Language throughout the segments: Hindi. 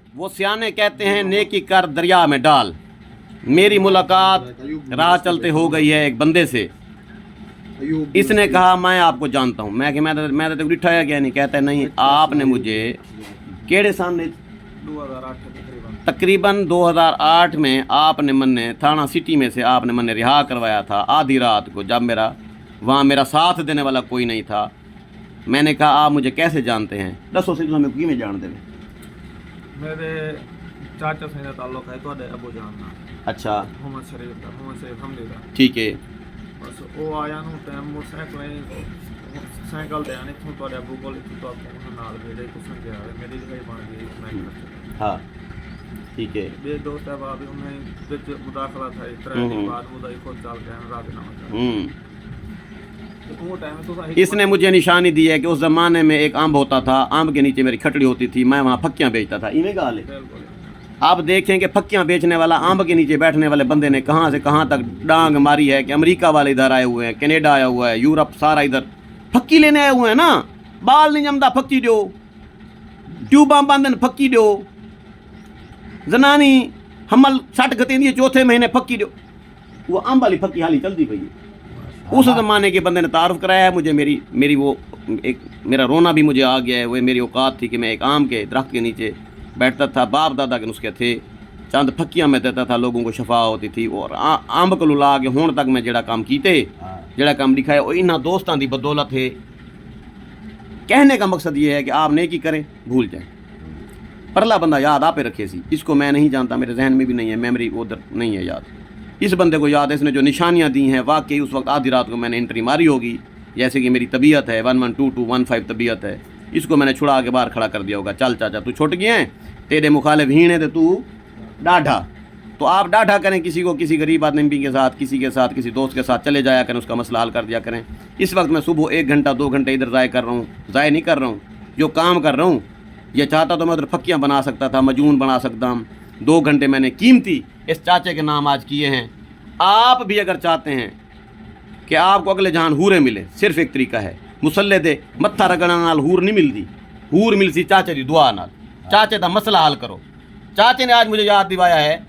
वो सियाने कहते हैं नेकी कर दरिया में डाल। मेरी मुलाकात राह चलते हो गई है एक बंदे से। इसने कहा मैं आपको जानता हूँ। मैं तो उठाया गया नहीं। कहता है नहीं, आपने मुझे केड़े सामने 2008 तकरीबन 2008 में आपने मन्ने थाना सिटी में से आपने मन्ने रिहा करवाया था आधी रात को, जब मेरा साथ देने वाला कोई नहीं था। मैंने कहा आप मुझे कैसे जानते हैं? दसो से तुम्हें की में जान देवे। मेरे चाचा से ताल्लुक है तो अबू जान ना। अच्छा, मोहम्मद शरीफ हमदी दा। ठीक है। बस वो आया नु टाइम मोटरसाइकिल दे आने तो अबू को तो आपको नाल मेरे को समझ आ मेरी भाई बन गई मैं। हाँ ठीक है। बे दोस्त है बाबी उन्हें विच मुदाखला था इस तरह के बाद वो दाई को चाल के रात ना इसने मुझे निशानी दी है कि उस ज़माने में एक आम होता था, आम के नीचे मेरी खटड़ी होती थी, मैं वहाँ फक्कियाँ बेचता था। इन्हें गाल है। आप देखें कि फक्कियाँ बेचने वाला आम के नीचे बैठने वाले बंदे ने कहाँ से कहाँ तक डांग मारी है कि अमेरिका वाले इधर आए हुए हैं, कनाडा आया हुआ है, यूरोप सारा इधर फक्की लेने आए हुए हैं ना। बाल नहीं जमदा फक्की दो, ट्यूबा बांधन फक्की दो, जनानी हमल सट गती चौथे महीने फक्की दो। वो आम वाली फक्की हाली चलती पई है। उस ज़माने के बंदे ने तारुफ कराया है मुझे। मेरी वो एक मेरा रोना भी मुझे आ गया है। वो मेरी औकात थी कि मैं एक आम के दरख्त के नीचे बैठता था। बाप दादा के नुस्खे थे, चंद फक्कियाँ में देता था, लोगों को शफा होती थी। और आम को ला के हुण तक मैं जड़ा काम कीते, जड़ा काम लिखाया वो इन्होंने दोस्तों की बदौलत है। कहने का मकसद ये है कि आप नेकी करें, भूल जाएं। परला बंदा याद आपे रखे सी, इसको मैं नहीं जानता, मेरे जहन में भी नहीं है, मेमोरी उधर नहीं है याद। इस बंदे को याद है, इसने जो निशानियां दी हैं वाकई उस वक्त आधी रात को मैंने एंट्री मारी होगी। जैसे कि मेरी तबीयत है 112215 तबीयत है, इसको मैंने छुड़ा के बाहर खड़ा कर दिया होगा। चल चाचा तू छुट गया है, तेरे मुखालिफ हीण है तो तू डाढ़ा। तो आप डाढ़ा करें किसी को, किसी गरीब आदमी के साथ, किसी के साथ, किसी दोस्त के साथ चले जाया करें, उसका मसला हल कर दिया करें। इस वक्त मैं सुबह 1 घंटा 2 घंटे इधर ज़ाय कर रहा हूँ, ज़ाय नहीं कर रहा हूँ। जो काम कर रहा हूँ ये चाहता तो मैं उधर फक्कियाँ बना सकता था, मजून बना सकता हूँ। 2 घंटे मैंने कीमती इस चाचे के नाम आज किए हैं। आप भी अगर चाहते हैं कि आपको अगले जहान हूरें मिले, सिर्फ एक तरीका है, मुसल्ले दे मत्था रगड़न नाल हूर नहीं मिलती, हूर मिलती चाचे की दुआ नाल। चाचे का मसला हल करो। चाचे ने आज मुझे याद दिवाया है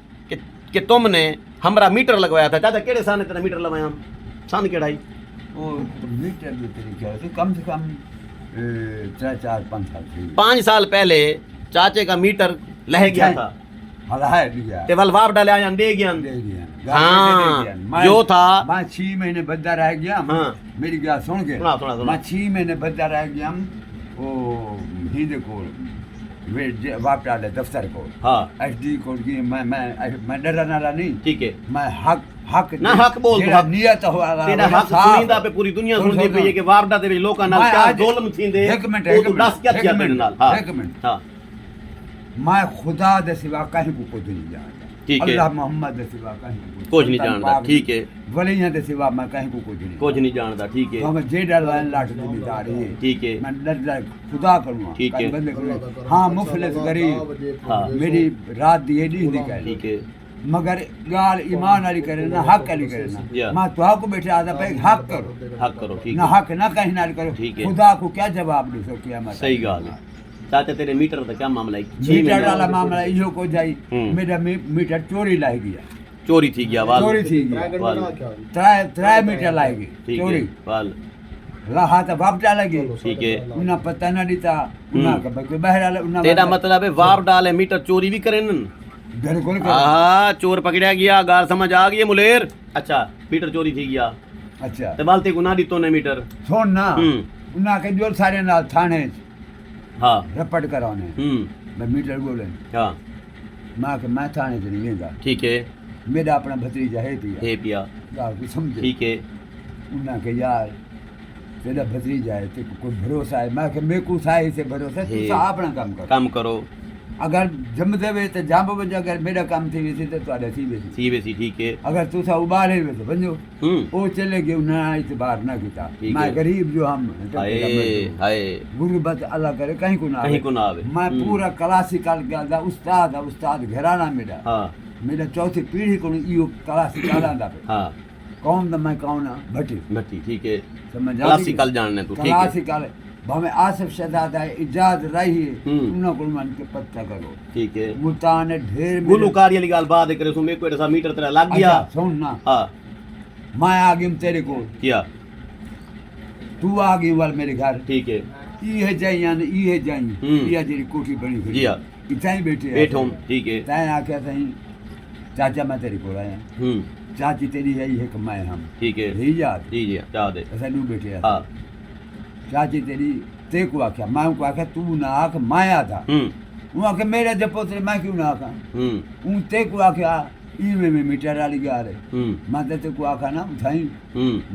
कि तुमने हमारा मीटर लगवाया था। चाचा केड़े साल ने तेरा मीटर लगवाया? सन केड़ाई वो मीटर भी तरीका है, कम से कम 5 साल पहले चाचे का मीटर लह गया था। ते वल वाप डाले आया दे गया। हाँ जो था मैं 6 महीने बद्दा रह गया। हाँ मेरी गल सुन के मैं 6 महीने बद्दा रह गया। वो हिंद को वाप डाले दफ्तर को। हाँ एसडी को की मैं डरने वाला नहीं। ठीक है, मैं हक ना हक बोल तू, हक नियत हो तेरा हक सुनींदा पे पूरी दुनिया सुनदी पई है कि वापडा दे विच लोकां नाल क्या जुल्म थींदे। एक मिनट तू दस क्या किया तेरे नाल? हां एक मिनट। हां मैं खुदा दे सिवा कहीं को कुछ नहीं जानता। ठीक है, अल्लाह मोहम्मद दे सिवा कहीं को कुछ नहीं जानता। ठीक है, वलियां दे सिवा मैं कहीं को कुछ नहीं जानता। ठीक है, तो मैं जे डर लाइन लाट जिम्मेदारी है। ठीक है, मैं डर खुदा करूंगा। ठीक है, बंदे करूंगा। हां मुफलिस गरीब। हां मेरी रात दी एडी निकल। ठीक है, मगर गाल ईमान वाली करे ना, हक वाली करे ना। मैं तो को बैठे आदा पे हक करो। ठीक है ना, हक ना कहीं ना करो। खुदा को क्या जवाब दे सो कियामत? सही गाल है। चाचा तेरे मीटर का क्या मामला है? मीटर वाला मामला इहो को जाई। मेरा मीटर चोरी लाई गया। चोरी थी गया वाल, चोरी थी गया। 3 मीटर लाई गई चोरी वाल रहा था वाप डाला गई। ठीक है, उन्हें पता ना दीता। उन्हें का बहर उन्हें तेरा मतलब है वाप डाले मीटर चोरी भी करें न? बिल्कुल। हाँ चोर पकड़ा गया, गार समझ आ गई मुलेर। अच्छा मीटर चोरी थी गया। अच्छा ते बालते को ना दी तो ने मीटर सुन ना। उन्हें के जो सारे नाल थाने हाँ रपट कराने मैं मीटर बोले। हाँ मैं थाने से नहीं लेंदा। ठीक है, मेरा अपना भतीजा है पिया गाल को समझे। ठीक है, उन्हें के यार तेरा भतीजा है तो कोई भरोसा है। मैं के मेरे को साहे से भरोसा है, तू अपना काम करो। अगर जम देवे तो जाम बज, अगर मेरा काम थी वैसे तो ਤੁਹਾਡੇ सी वैसी। ठीक है, अगर तू सा उबाले वे तो बंजो वो चले गए ना इतबार ना किता। मैं गरीब जो हम हाय गुरबत अल्लाह करे कहीं को ना आवे। मैं पूरा क्लासिकल का उस्ताद घराना मेरा। हां मेरा चौथी पीढ़ी को यो क्लासिकल आंदा पे। हां कौन दा मैं कौन भट्टी। ठीक है, समझ क्लासिकल जानने तू। ठीक है, क्लासिकल भावे आसिफ शहजादा इजाज़ रही हम्म। उन्होंने को मन के पत्ता करो ठीक है मुल्तान ढेर गुलूकारी वाली गाल बात करे सो मेरे को ऐसा मीटर तेरा लग गया अच्छा सुन ना हाँ मैं आ गई तेरे को किया तू आ गई वाल मेरे घर ठीक है ये जाई यानी ये जाई हम्म। ये जेरी कोठी बनी खड़ी जी हाँ। इताई बैठे बैठो ठीक है तैं आख्या सही चाचा मैं तेरे को आया चाची तेरी है ये कमाए हम ठीक है रही याद जी जी चाह दे ऐसा नू बैठे हैं। हाँ चाची तेरी ते को आख्या मैं को आख्या तू ना आख माया था वो आखे मेरे जब पोतरे मैं क्यों ना आखा उन ते को आख्या ई में मीटर वाली गा रहे मैं ते को आखा ना उठाई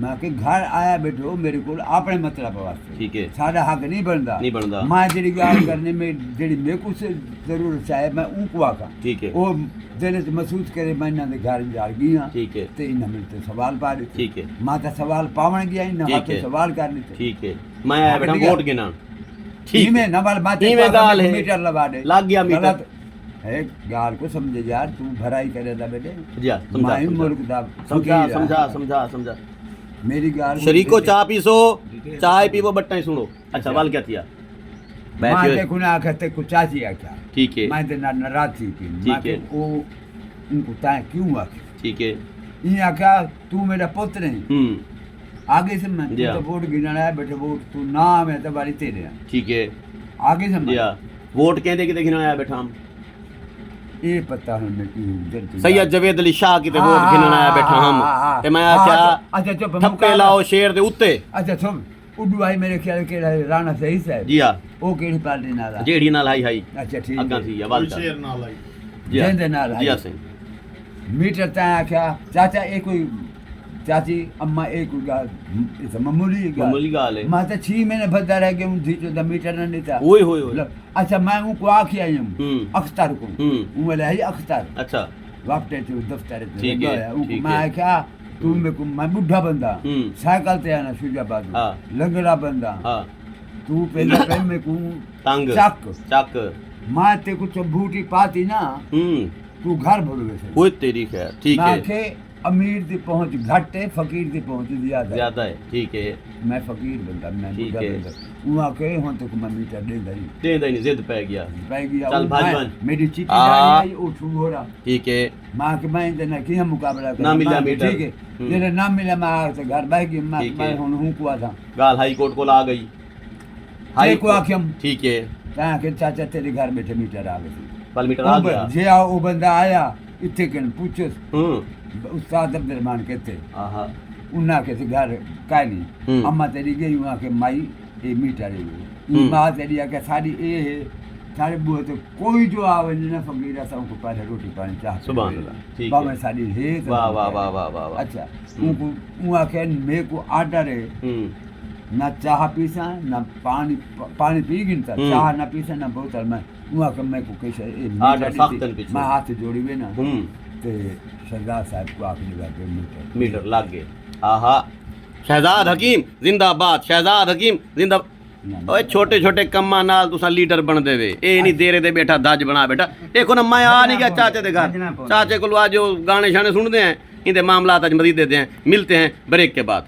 मैं के घर आया बैठो मेरे को अपने मतलब वास्ते ठीक है साडा हक नहीं बनता नहीं बनता मैं जेडी गाल करने में जेडी मेरे को से जरूरत है मैं उनको आखा ठीक है वो दिल च महसूस करे मैं इन्हां दे घर जा गई हां ठीक है ते इन्हां मेरे ते सवाल पा रहे ठीक है मैं तो सवाल पावन गया इन्हां ठीक हाथ है। सवाल कर लेते ठीक है मैं आया बेटा वोट गिना ठीक ठीक में नवल बातें ठीक में गाल है। मीटर लगा दे लग गया मीटर। गलत है गाल को समझे यार तू भराई करे दा बेटे जी हाँ, समझा माई समझा। मुल्क दा समझा फकीर है। समझा समझा समझा मेरी गाल शरीको चाय पीसो चाय पीवो बट्टा ही सुनो अच्छा वाल क्या किया मैं बैठियो देखो ना आखते कुछ चाची आख्या ठीक है मैं ते ना नाराज थी कि ठीक मैं के है। वो उनको ता क्यों आखे ठीक है ये आख्या तू मेरा पुत्र है आगे से मैं जी हाँ। तो वोट गिनना है बेटे वोट तू ना मैं तो बारी तेरे हैं। ठीक है आगे से जी मैं हाँ वोट कहते कि देखना आया बैठा हम ये पता है मैं की सैयद जवेद अली शाह की ते वोट गिनना आया बैठा हम ते मैं आख्या अच्छा चुप थप्पे लाओ शेर दे उत्ते अच्छा चुप उड्डू आई मेरे ख्याल के राणा सही साहब जी हाँ वो केड़ी पार्टी नाल आ? जेड़ी नाल हाई हाई अच्छा ठीक अग्गा है थी या वाल शेर नाल आई जी हाँ जेंदे नाल जी हाँ आई। सही मीटर ता आख्या चाचा एक कोई चाची अम्मा एक कोई गाल इस मामूली गाल मामूली गाल है मैं तो 6 महीने भद्दा रह गया हूं थी तो मीटर न देता ओए होए होए अच्छा मैं उनको आखी आई हूं अख्तर को वो वाला है अख्तर अच्छा वापटे तो दफ्तर में ठीक है, गया उनको ठीक मैं है। क्या तू मेरे को मैं बुढ़ा बंदा साइकिल ते आना शुजाबाद हाँ। लंगड़ा बंदा हाँ तू पहले मेरे को तंग चक चक मैं ते कुछ बूटी पाती ना तू घर भर गए कोई तेरी खैर ठीक मैं है के अमीर दी पहुंच घट है फकीर दी पहुंच ज्यादा है। ज्यादा है ठीक है मैं फकीर बंदा मैं ठीक बुढ़ा है। बंदा वो आके हुन तक मैं मीटर दे दई दे दे नहीं जिद पै गया पै गया चल वो भाज मैं- बन। मेरी चिट्ठी आ। डाली आई उठ हो रहा ठीक है मां के मैं देना कि हम मुकाबला ना मिला मां के मीटर। ठीक है जेने ना मिला मैं आ से घर बैठ गई मैं ठीक मैं है। हुन हूं कुआ था गाल हाई कोर्ट को ला गई ते को आखियम ठीक है ता के चाचा तेरे घर बैठे मीटर आ गई बल मीटर आ गया जे आ वो बंदा आया इत्थे कन पूछो हम्म उस्ताद अब्दुल रहमान कहते आहा उन्ना के से घर काली हम्म। अम्मा तेरी गई वहां के माई ए मीटर है हम्म। मां तेरी आके सारी ए है सारे बुआ तो कोई जो आवे ना फकीर सा उनको पहले रोटी पानी चाह सुभान अल्लाह, ठीक बाबा है। सारी है तो वाह उनको वाह कहे। वाह वाह वाह वाह अच्छा उनको वहां के मेरे को आर्डर है ना चाह पीसा ना पानी पी गिनता हम्म। चाह ना पीसा ना बोतल में वहां के मैं को कैसे आर्डर सख्तन पीछे। मैं हाथ जोड़ी हुए ना ते सरदार साहब को आखिरी बार पे मीटर मीटर लग गए आहा शहजाद हकीम जिंदाबाद शहजाद हकीम जिंदा ओए छोटे छोटे कम्मा नाल तुसा लीडर बन देवे ए नहीं देरे दे बैठा दज बना बेटा देखो ना मैं आ नहीं गया चाचे दे घर चाचे को आज जो गाने शाने सुनते हैं इनके मामला आज मजीद देते हैं मिलते हैं ब्रेक के बाद